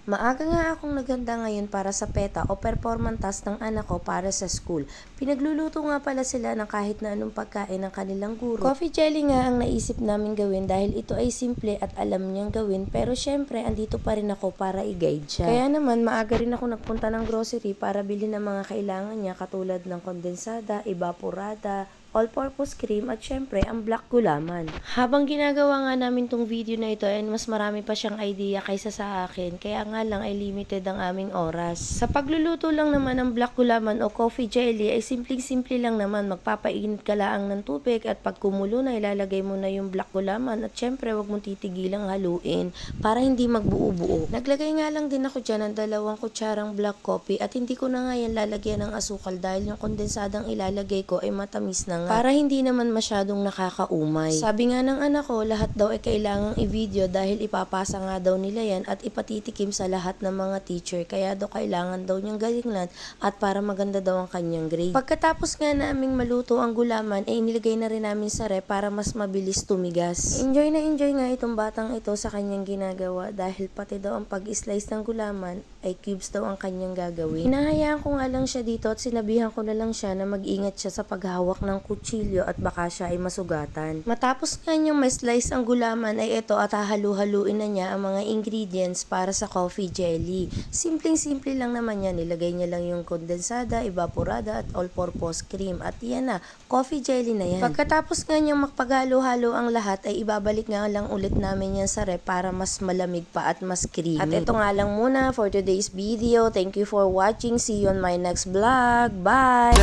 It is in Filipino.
Maaga nga akong naghanda ngayon para sa PETA o performance task ng anak ko para sa school. Pinagluluto nga pala sila ng kahit na anong pagkain ng kanilang guro. Coffee jelly nga ang naisip namin gawin dahil ito ay simple at alam niyang gawin, pero syempre andito pa rin ako para i-guide siya. Kaya naman maaga rin ako nagpunta ng grocery para bilhin ng mga kailangan niya katulad ng kondensada, evaporada, all-purpose cream at syempre ang black gulaman. Habang ginagawa nga namin tong video na ito ay mas marami pa siyang idea kaysa sa akin, kaya nga lang ay limited ang aming oras. Sa pagluluto lang naman ng black gulaman o coffee jelly ay simpleng-simple lang naman. Magpapainit ka lang ng tubig at pag kumulo na ilalagay mo na yung black gulaman at syempre wag mong titigilang haluin para hindi magbuo-buo. Naglagay nga lang din ako dyan ng 2 kutsarang black coffee at hindi ko na nga yan lalagyan ng asukal dahil yung kondensadang ilalagay ko ay matamis na nga, para hindi naman masyadong nakakaumay. Sabi nga ng anak ko, lahat daw ay kailangang i-video dahil ipapasa nga daw nila yan at ipatitikim sa lahat ng mga teacher, kaya daw kailangan daw niyang galingan at para maganda daw ang kanyang grade. Pagkatapos nga naming maluto ang gulaman ay inilagay na rin namin sa ref para mas mabilis tumigas. Enjoy na enjoy nga itong batang ito sa kanyang ginagawa dahil pati daw ang pag-slice ng gulaman ay cubes daw ang kanyang gagawin. Hinahayaan ko nga lang siya dito at sinabihan ko na lang siya na mag-ingat siya sa paghawak ng kutsilyo at baka siya ay masugatan. Matapos nga niyang ma-slice ang gulaman ay ito at hahalu-haluin na niya ang mga ingredients para sa coffee jelly. Simpleng-simple lang naman yan. Nilagay niya lang yung kondensada, evaporada at all-purpose cream at yan na, coffee jelly na yan. Pagkatapos nga niyang makpaghalo-halo ang lahat ay ibabalik nga lang ulit namin yan sa ref para mas malamig pa at mas creamy. At ito nga lang muna for today's video. Thank you for watching. See you on my next vlog. Bye!